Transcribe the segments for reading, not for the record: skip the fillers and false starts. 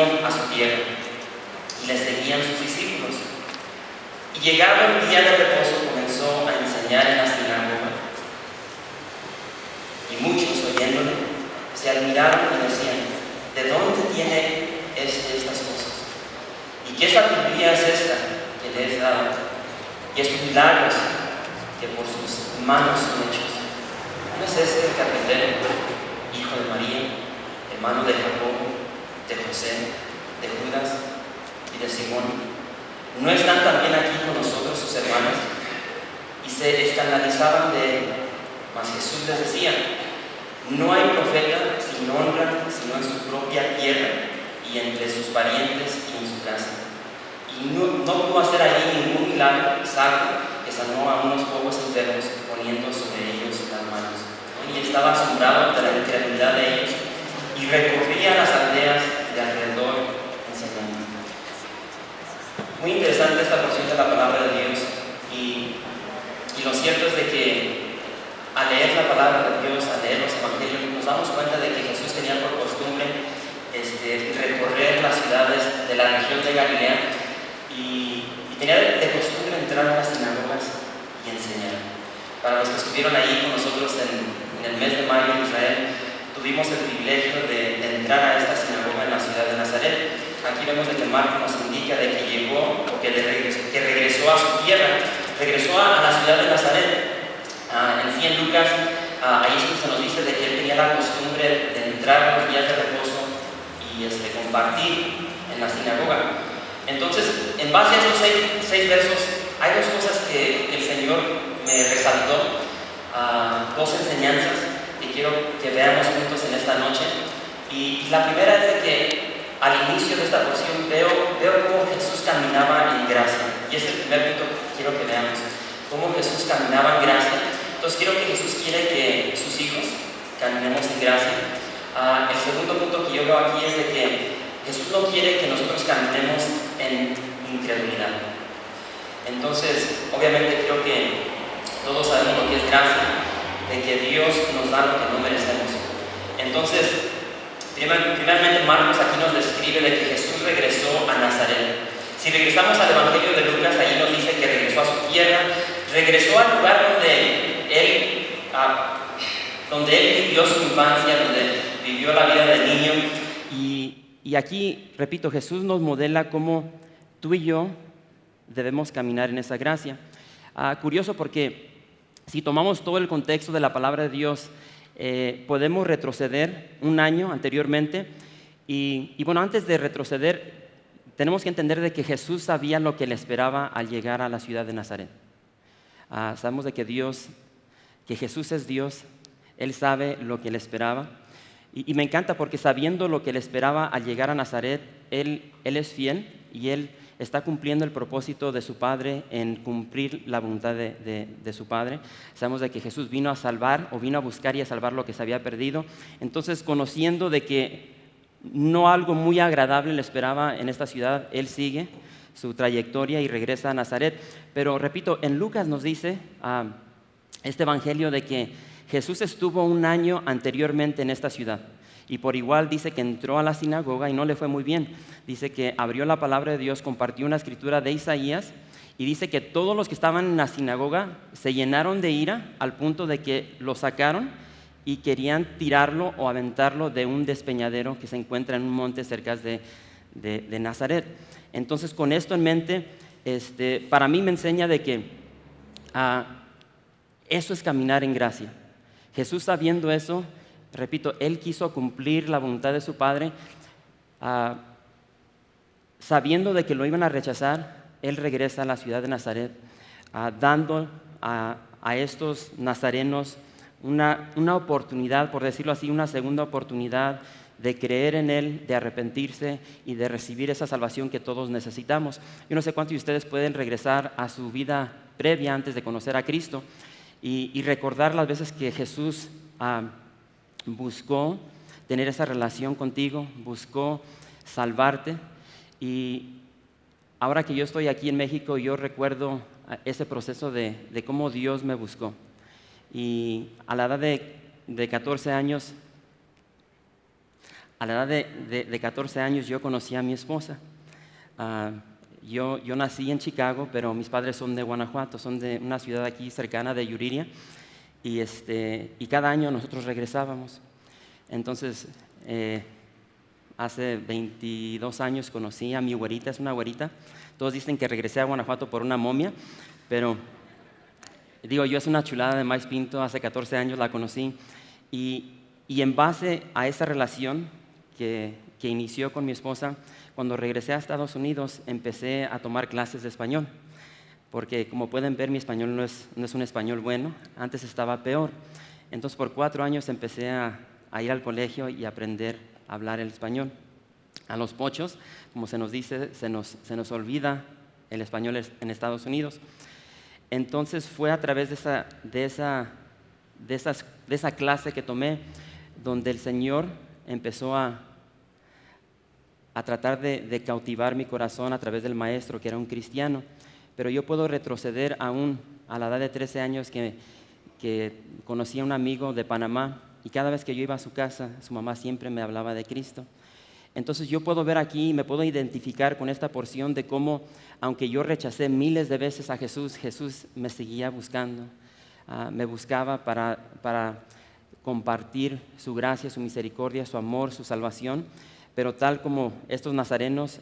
vino a su tierra y le seguían sus discípulos. Y llegado el día de reposo comenzó a enseñar en la sinagoga. Y muchos, oyéndole, se admiraron y decían: ¿de dónde tiene estas cosas? ¿Y qué sabiduría es esta que le es dada? Y estos milagros que por sus manos son hechos. ¿No es este el carpintero, hijo de María, hermano de Jacobo, de José, de Judas y de Simón? ¿No están también aquí con nosotros sus hermanos? Y se escandalizaban de él. Mas Jesús les decía: no hay profeta sin honra sino en su propia tierra y entre sus parientes y en su casa. Y no pudo hacer allí ningún milagro salvo que sanó a unos pocos enfermos poniendo sobre ellos las manos. Y estaba asombrado de la incredulidad de ellos y recorría las aldeas de alrededor enseñando. Muy interesante esta porción de la palabra de Dios, y lo cierto es de que al leer la palabra de Dios, al leer los evangelios, nos damos cuenta de que Jesús tenía por costumbre recorrer las ciudades de la región de Galilea y tenía de costumbre entrar a las sinagogas y enseñar. Para los que estuvieron ahí con nosotros en el mes de mayo en Israel, tuvimos el privilegio de entrar a esta sinagoga en la ciudad de Nazaret. Aquí vemos de que Marcos nos indica de que llegó, o que regresó a su tierra, regresó a la ciudad de Nazaret. En sí, en Lucas, ahí se nos dice de que él tenía la costumbre de entrar a los días de reposo y compartir en la sinagoga. Entonces, en base a esos seis versos, hay dos cosas que el Señor me resaltó, dos enseñanzas que quiero que veamos juntos en esta noche. Y la primera es de que al inicio de esta porción veo cómo Jesús caminaba en gracia. Y es el primer punto que quiero que veamos, cómo Jesús caminaba en gracia. Entonces quiero que Jesús quiere que sus hijos caminemos en gracia. El segundo punto que yo veo aquí es de que Jesús no quiere que nosotros caminemos en incredulidad. Entonces, obviamente creo que todos sabemos lo que es gracia, de que Dios nos da lo que no merecemos. Entonces, primeramente Marcos aquí nos describe de que Jesús regresó a Nazaret. Si regresamos al Evangelio de Lucas, ahí nos dice que regresó a su tierra, regresó al lugar donde él vivió su infancia, donde vivió la vida de niño. Y aquí, repito, Jesús nos modela cómo tú y yo debemos caminar en esa gracia. Curioso porque si tomamos todo el contexto de la palabra de Dios, podemos retroceder un año anteriormente y bueno, antes de retroceder tenemos que entender de que Jesús sabía lo que le esperaba al llegar a la ciudad de Nazaret. Sabemos de que Jesús es Dios, Él sabe lo que le esperaba y me encanta porque sabiendo lo que le esperaba al llegar a Nazaret, Él es fiel y Él está cumpliendo el propósito de su Padre en cumplir la voluntad de su Padre. Sabemos de que Jesús vino a salvar o vino a buscar y a salvar lo que se había perdido. Entonces, conociendo de que no algo muy agradable le esperaba en esta ciudad, Él sigue su trayectoria y regresa a Nazaret. Pero repito, en Lucas nos dice este evangelio de que Jesús estuvo un año anteriormente en esta ciudad. Y por igual dice que entró a la sinagoga y no le fue muy bien. Dice que abrió la palabra de Dios, compartió una escritura de Isaías y dice que todos los que estaban en la sinagoga se llenaron de ira al punto de que lo sacaron y querían tirarlo o aventarlo de un despeñadero que se encuentra en un monte cerca de Nazaret. Entonces, con esto en mente, para mí me enseña de que eso es caminar en gracia. Jesús, sabiendo eso, repito, Él quiso cumplir la voluntad de su Padre, sabiendo de que lo iban a rechazar. Él regresa a la ciudad de Nazaret, dando a estos nazarenos una oportunidad, por decirlo así, una segunda oportunidad de creer en Él, de arrepentirse y de recibir esa salvación que todos necesitamos. Yo no sé cuántos de ustedes pueden regresar a su vida previa antes de conocer a Cristo y recordar las veces que Jesús buscó tener esa relación contigo, buscó salvarte. Y ahora que yo estoy aquí en México, yo recuerdo ese proceso de cómo Dios me buscó. Y a la edad de 14 años, a la edad de 14 años yo conocí a mi esposa. Yo nací en Chicago, pero mis padres son de Guanajuato, son de una ciudad aquí cercana de Yuriria, y cada año nosotros regresábamos. Entonces, hace 22 años conocí a mi güerita, es una güerita. Todos dicen que regresé a Guanajuato por una momia, pero digo yo, es una chulada de maíz pinto. Hace 14 años la conocí, y en base a esa relación que inició con mi esposa, cuando regresé a Estados Unidos empecé a tomar clases de español, porque como pueden ver mi español no es un español bueno, antes estaba peor. Entonces por 4 años empecé a ir al colegio y aprender a hablar el español. A los pochos, como se nos dice, se nos olvida el español en Estados Unidos. Entonces fue a través de esa clase que tomé donde el Señor empezó a tratar de cautivar mi corazón a través del maestro, que era un cristiano. Pero yo puedo retroceder aún a la edad de 13 años que conocí a un amigo de Panamá, y cada vez que yo iba a su casa, su mamá siempre me hablaba de Cristo. Entonces yo puedo ver aquí, me puedo identificar con esta porción de cómo, aunque yo rechacé miles de veces a Jesús, Jesús me seguía buscando. Me buscaba para compartir su gracia, su misericordia, su amor, su salvación. Pero tal como estos nazarenos,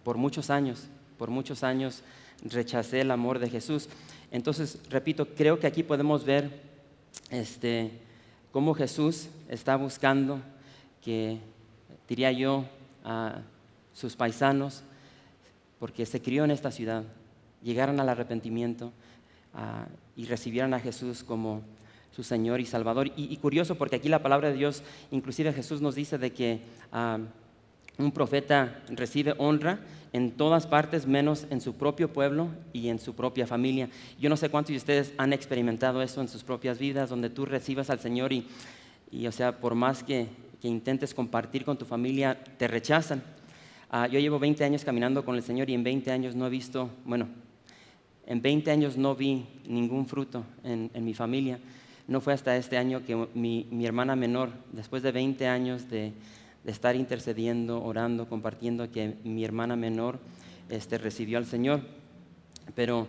por muchos años rechacé el amor de Jesús. Entonces, repito, creo que aquí podemos ver cómo Jesús está buscando que, diría yo, a sus paisanos, porque se crió en esta ciudad, llegaran al arrepentimiento y recibieran a Jesús como su Señor y Salvador. Y curioso, porque aquí la palabra de Dios, inclusive Jesús nos dice de que un profeta recibe honra en todas partes, menos en su propio pueblo y en su propia familia. Yo no sé cuántos de ustedes han experimentado eso en sus propias vidas, donde tú recibas al Señor y o sea, por más que intentes compartir con tu familia, te rechazan. Yo llevo 20 años caminando con el Señor, y en 20 años no he visto, en 20 años no vi ningún fruto en mi familia. No fue hasta este año que mi hermana menor, después de 20 años de estar intercediendo, orando, compartiendo, que mi hermana menor recibió al Señor. Pero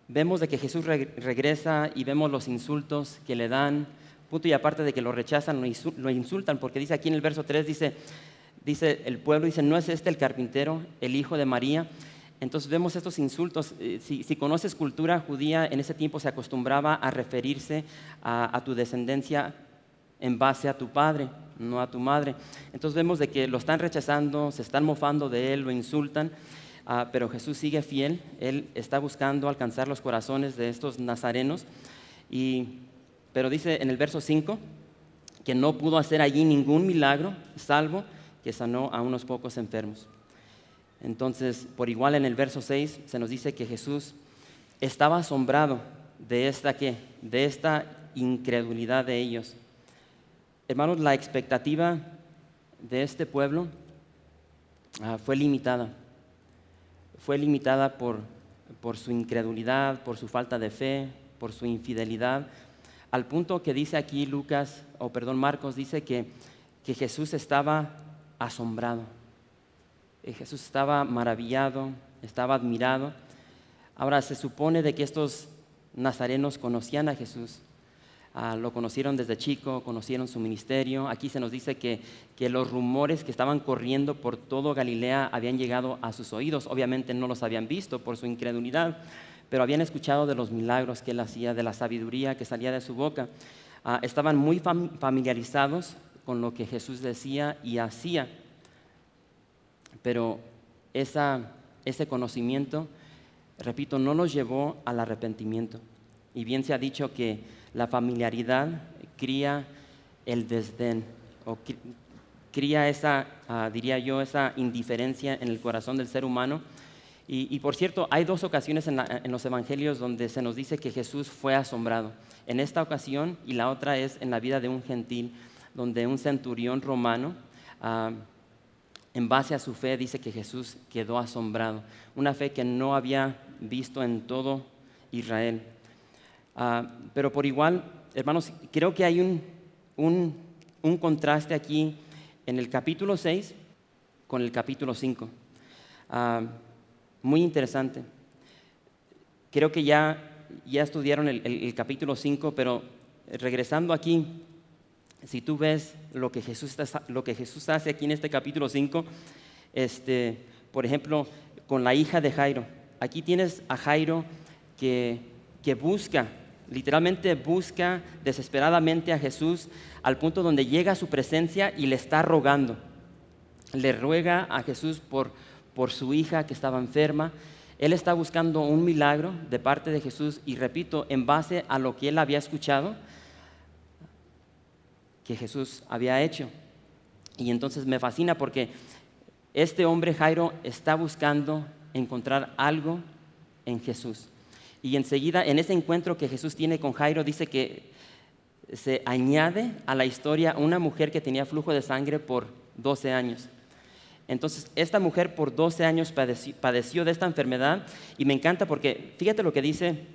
vemos de que Jesús regresa y vemos los insultos que le dan, punto y aparte de que lo rechazan, lo insultan, porque dice aquí en el verso 3, dice el pueblo, dice, ¿no es este el carpintero, el hijo de María? Entonces vemos estos insultos. Si conoces cultura judía, en ese tiempo se acostumbraba a referirse a tu descendencia en base a tu padre, no a tu madre. Entonces vemos de que lo están rechazando, se están mofando de él, lo insultan, pero Jesús sigue fiel. Él está buscando alcanzar los corazones de estos nazarenos, pero dice en el verso 5 que no pudo hacer allí ningún milagro, salvo que sanó a unos pocos enfermos. Entonces, por igual en el verso 6 se nos dice que Jesús estaba asombrado de esta incredulidad de ellos. Hermanos, la expectativa de este pueblo fue limitada. Fue limitada por su incredulidad, por su falta de fe, por su infidelidad, al punto que dice aquí Marcos dice que Jesús estaba asombrado. Jesús estaba maravillado, estaba admirado. Ahora, se supone de que estos nazarenos conocían a Jesús. Lo conocieron desde chico, conocieron su ministerio. Aquí se nos dice que los rumores que estaban corriendo por todo Galilea habían llegado a sus oídos. Obviamente no los habían visto por su incredulidad, pero habían escuchado de los milagros que él hacía, de la sabiduría que salía de su boca. Estaban muy familiarizados con lo que Jesús decía y hacía, pero ese conocimiento, repito, no los llevó al arrepentimiento. Y bien se ha dicho que la familiaridad cría el desdén, o cría diría yo, esa indiferencia en el corazón del ser humano. Y por cierto, hay 2 ocasiones en los evangelios donde se nos dice que Jesús fue asombrado. En esta ocasión, y la otra es en la vida de un gentil, donde un centurión romano, en base a su fe, dice que Jesús quedó asombrado. Una fe que no había visto en todo Israel. Pero por igual, hermanos, creo que hay un contraste aquí en el capítulo 6 con el capítulo 5. Muy interesante. Creo que ya estudiaron el capítulo 5, pero regresando aquí, si tú ves lo que Jesús hace aquí en este capítulo 5, por ejemplo, con la hija de Jairo. Aquí tienes a Jairo que busca, literalmente busca desesperadamente a Jesús al punto donde llega a su presencia y le está rogando. Le ruega a Jesús por su hija que estaba enferma. Él está buscando un milagro de parte de Jesús y repito, en base a lo que él había escuchado que Jesús había hecho. Y entonces me fascina porque este hombre Jairo está buscando encontrar algo en Jesús. Y enseguida, en ese encuentro que Jesús tiene con Jairo, dice que se añade a la historia una mujer que tenía flujo de sangre por 12 años. Entonces, esta mujer por 12 años padeció de esta enfermedad y me encanta porque, fíjate lo que dice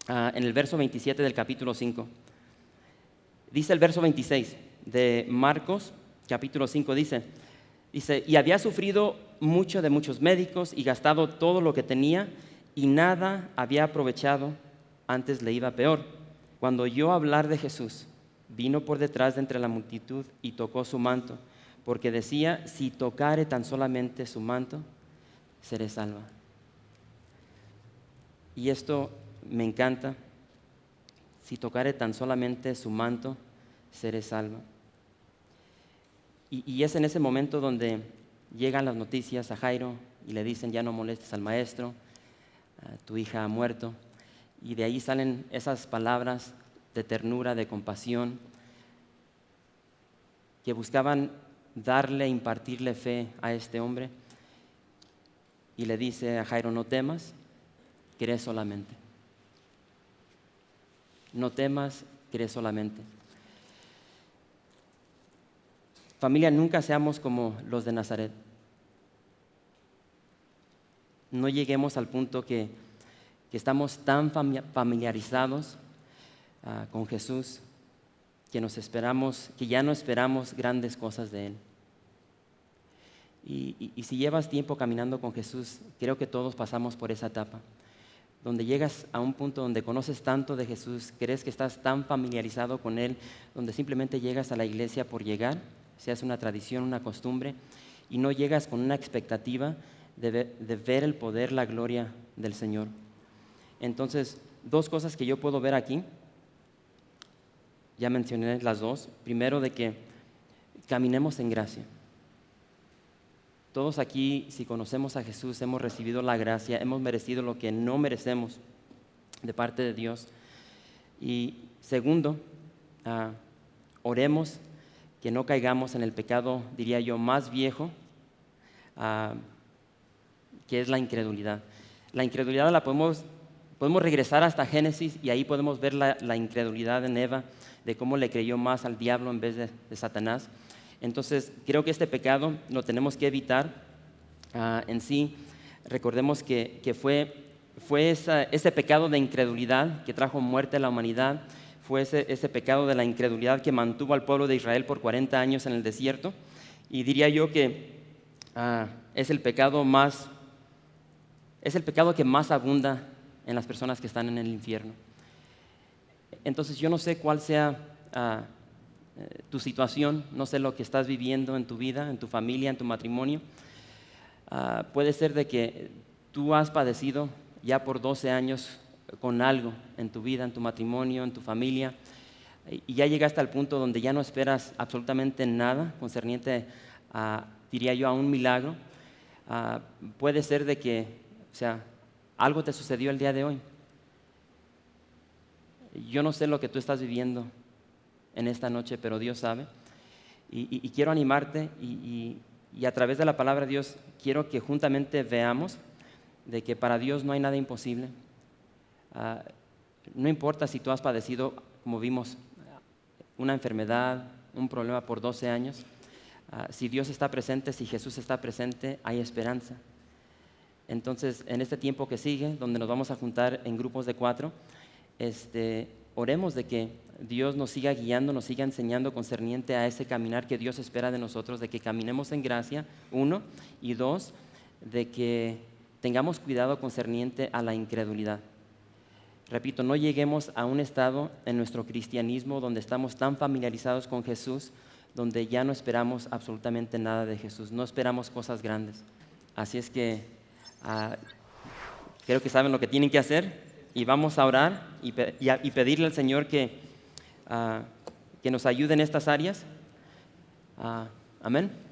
en el verso 27 del capítulo 5. Dice el verso 26 de Marcos, capítulo 5, dice, y había sufrido mucho de muchos médicos y gastado todo lo que tenía y nada había aprovechado, antes le iba peor. Cuando oyó hablar de Jesús, vino por detrás de entre la multitud y tocó su manto, porque decía, si tocare tan solamente su manto, seré salva. Y esto me encanta. Si tocare tan solamente su manto, seré salva. Y es en ese momento donde llegan las noticias a Jairo y le dicen, ya no molestes al maestro, tu hija ha muerto. Y de ahí salen esas palabras de ternura, de compasión, que buscaban darle, impartirle fe a este hombre. Y le dice a Jairo, no temas, cree solamente. No temas, cree solamente. Familia, nunca seamos como los de Nazaret. No lleguemos al punto que estamos tan familiarizados con Jesús que ya no esperamos grandes cosas de Él. Y si llevas tiempo caminando con Jesús, creo que todos pasamos por esa etapa, donde llegas a un punto donde conoces tanto de Jesús, crees que estás tan familiarizado con Él, donde simplemente llegas a la iglesia por llegar, se hace una tradición, una costumbre, y no llegas con una expectativa de ver el poder, la gloria del Señor. Entonces, dos cosas que yo puedo ver aquí, ya mencioné las dos. Primero, de que caminemos en gracia. Todos aquí, si conocemos a Jesús, hemos recibido la gracia, hemos merecido lo que no merecemos de parte de Dios. Y segundo, oremos que no caigamos en el pecado, diría yo, más viejo, que es la incredulidad. La incredulidad la podemos regresar hasta Génesis y ahí podemos ver la incredulidad en Eva, de cómo le creyó más al diablo en vez de Satanás. Entonces, creo que este pecado lo tenemos que evitar en sí. Recordemos que fue ese pecado de incredulidad que trajo muerte a la humanidad, fue ese pecado de la incredulidad que mantuvo al pueblo de Israel por 40 años en el desierto. Y diría yo que es el pecado que más abunda en las personas que están en el infierno. Entonces yo no sé cuál sea tu situación, no sé lo que estás viviendo en tu vida, en tu familia, en tu matrimonio. Puede ser de que tú has padecido ya por 12 años con algo en tu vida, en tu matrimonio, en tu familia, y ya llegaste al punto donde ya no esperas absolutamente nada concerniente diría yo, a un milagro. Puede ser de que, algo te sucedió el día de hoy. Yo no sé lo que tú estás viviendo en esta noche, pero Dios sabe. Y quiero animarte y a través de la palabra de Dios quiero que juntamente veamos de que para Dios no hay nada imposible. No importa si tú has padecido, como vimos, una enfermedad, un problema por 12 años. Si Dios está presente, si Jesús está presente, hay esperanza. Entonces, en este tiempo que sigue, donde nos vamos a juntar en grupos de 4, oremos de que Dios nos siga guiando, nos siga enseñando concerniente a ese caminar que Dios espera de nosotros, de que caminemos en gracia, 1, y 2, de que tengamos cuidado concerniente a la incredulidad. Repito, no lleguemos a un estado en nuestro cristianismo donde estamos tan familiarizados con Jesús, donde ya no esperamos absolutamente nada de Jesús, no esperamos cosas grandes. Así es que creo que saben lo que tienen que hacer y vamos a orar y pedirle al Señor que nos ayude en estas áreas. Amén.